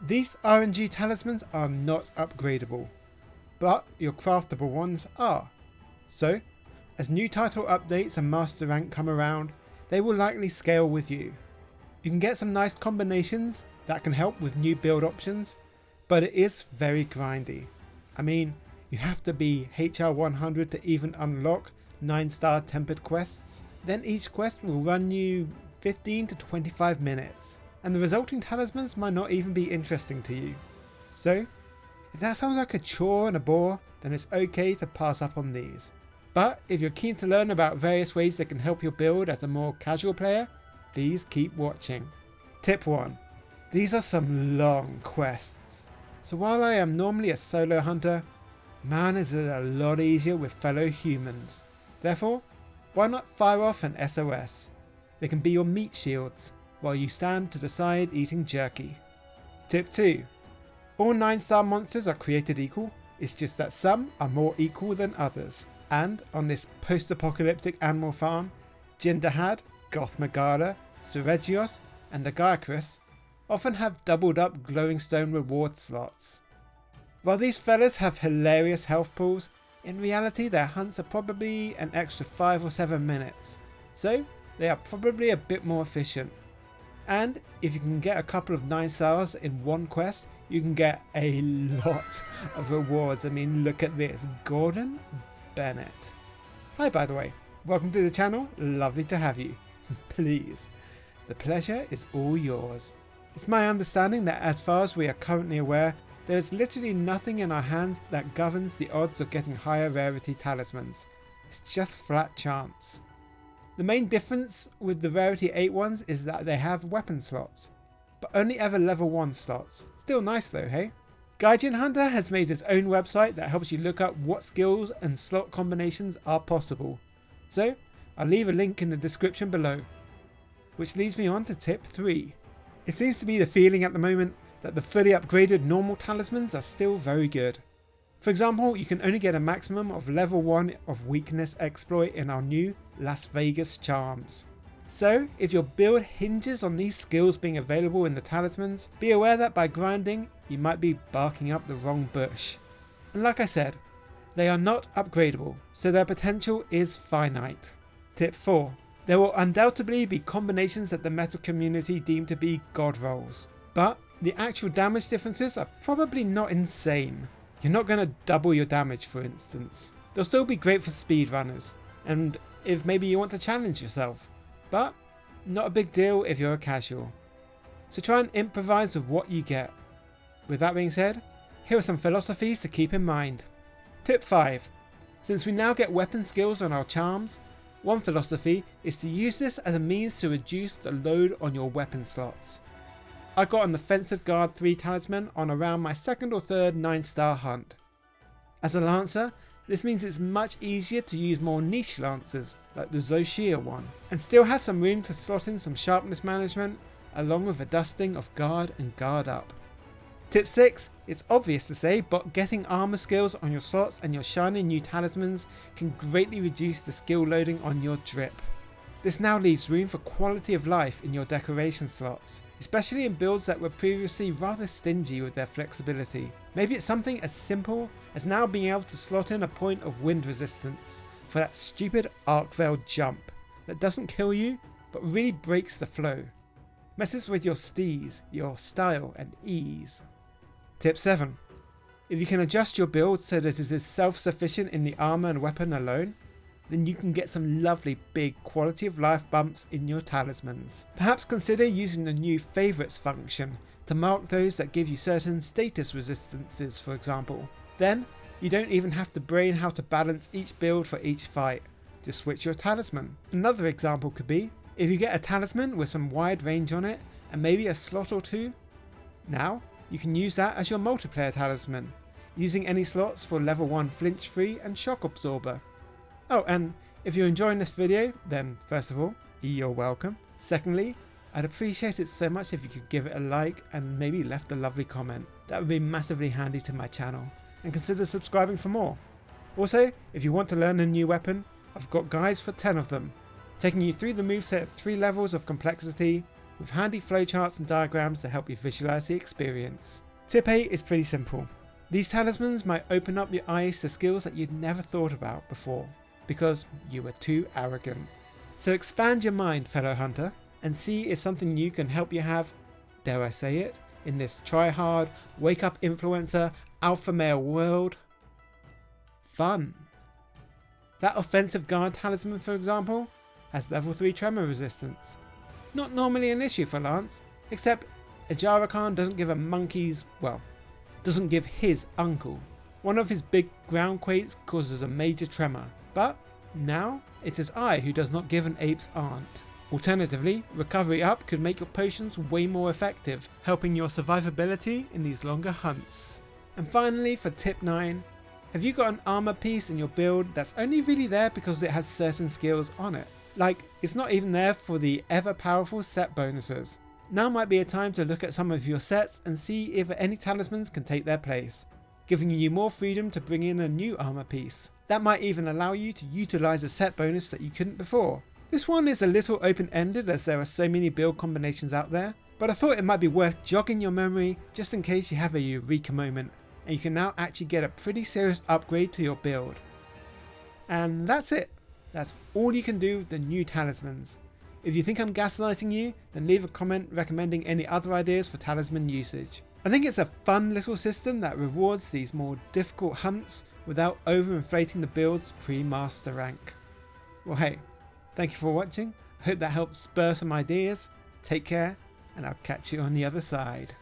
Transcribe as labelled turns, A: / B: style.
A: These RNG talismans are not upgradable, but your craftable ones are. So, as new title updates and master rank come around, they will likely scale with you. You can get some nice combinations that can help with new build options, but it is very grindy. I mean, you have to be HR 100 to even unlock 9-star tempered quests, then each quest will run you 15 to 25 minutes, and the resulting talismans might not even be interesting to you. So, if that sounds like a chore and a bore, then it's okay to pass up on these. But if you're keen to learn about various ways that can help your build as a more casual player, please keep watching. Tip 1. These are some long quests. So while I am normally a solo hunter, man is it a lot easier with fellow humans. Therefore, why not fire off an SOS? They can be your meat shields while you stand to the side eating jerky. Tip 2. All 9-star monsters are created equal, it's just that some are more equal than others. And on this post-apocalyptic animal farm, Jindahad, Gothmagara, Seregios and Agaiacrus often have doubled up glowing stone reward slots. While these fellas have hilarious health pools, in reality their hunts are probably an extra 5 or 7 minutes, so they are probably a bit more efficient. And if you can get a couple of 9 stars in one quest, you can get a lot of rewards. I mean, look at this, Gordon Bennett. Hi, by the way, welcome to the channel, lovely to have you. Please, the pleasure is all yours. It's my understanding that as far as we are currently aware, there is literally nothing in our hands that governs the odds of getting higher rarity talismans. It's just flat chance. The main difference with the rarity 8 ones is that they have weapon slots, but only ever level 1 slots. Still nice though, hey? Gaijin Hunter has made his own website that helps you look up what skills and slot combinations are possible. So, I'll leave a link in the description below. Which leads me on to tip 3. It seems to be the feeling at the moment that the fully upgraded normal talismans are still very good. For example, you can only get a maximum of level 1 of weakness exploit in our new Las Vegas charms. So, if your build hinges on these skills being available in the talismans, be aware that by grinding, you might be barking up the wrong bush. And like I said, they are not upgradable, so their potential is finite. Tip 4. There will undoubtedly be combinations that the meta community deem to be god rolls, but the actual damage differences are probably not insane. You're not going to double your damage, for instance. They'll still be great for speedrunners, and if maybe you want to challenge yourself, but not a big deal if you're a casual. So try and improvise with what you get. With that being said, here are some philosophies to keep in mind. Tip 5. Since we now get weapon skills on our charms, one philosophy is to use this as a means to reduce the load on your weapon slots. I got an Offensive Guard 3 talisman on around my 2nd or 3rd 9-star hunt. As a lancer, this means it's much easier to use more niche lancers like the Zoshia one, and still have some room to slot in some sharpness management along with a dusting of guard and guard up. Tip 6, it's obvious to say, but getting armor skills on your slots and your shiny new talismans can greatly reduce the skill loading on your drip. This now leaves room for quality of life in your decoration slots, especially in builds that were previously rather stingy with their flexibility. Maybe it's something as simple as now being able to slot in a point of wind resistance for that stupid arc veil jump that doesn't kill you but really breaks the flow. Messes with your steez, your style and ease. Tip 7. If you can adjust your build so that it is self-sufficient in the armor and weapon alone, then you can get some lovely big quality of life bumps in your talismans. Perhaps consider using the new favourites function to mark those that give you certain status resistances, for example. Then, you don't even have to brain how to balance each build for each fight. Just switch your talisman. Another example could be, if you get a talisman with some wide range on it and maybe a slot or 2, now you can use that as your multiplayer talisman, using any slots for level 1 flinch free and shock absorber. Oh, and if you're enjoying this video, then first of all, you're welcome. Secondly, I'd appreciate it so much if you could give it a like and maybe left a lovely comment. That would be massively handy to my channel. And consider subscribing for more. Also, if you want to learn a new weapon, I've got guides for 10 of them, taking you through the moveset at 3 levels of complexity, with handy flowcharts and diagrams to help you visualize the experience. Tip 8 is pretty simple. These talismans might open up your eyes to skills that you'd never thought about before, because you were too arrogant. So expand your mind, fellow hunter, and see if something new can help you have, dare I say it, in this try-hard, wake-up influencer, alpha male world, fun. That offensive guard talisman, for example, has level 3 tremor resistance. Not normally an issue for Lance, except Ajarakan doesn't give a monkey's, well, doesn't give his uncle. One of his big ground quakes causes a major tremor, but now it is I who does not give an ape's aunt. Alternatively, recovery up could make your potions way more effective, helping your survivability in these longer hunts. And finally, for tip 9, have you got an armor piece in your build that's only really there because it has certain skills on it? Like, it's not even there for the ever powerful set bonuses. Now might be a time to look at some of your sets and see if any talismans can take their place, giving you more freedom to bring in a new armor piece. That might even allow you to utilize a set bonus that you couldn't before. This one is a little open-ended as there are so many build combinations out there, but I thought it might be worth jogging your memory just in case you have a eureka moment and you can now actually get a pretty serious upgrade to your build. And that's it. That's all you can do with the new talismans. If you think I'm gaslighting you, then leave a comment recommending any other ideas for talisman usage. I think it's a fun little system that rewards these more difficult hunts without overinflating the build's pre-master rank. Well hey, thank you for watching. I hope that helps spur some ideas. Take care, and I'll catch you on the other side.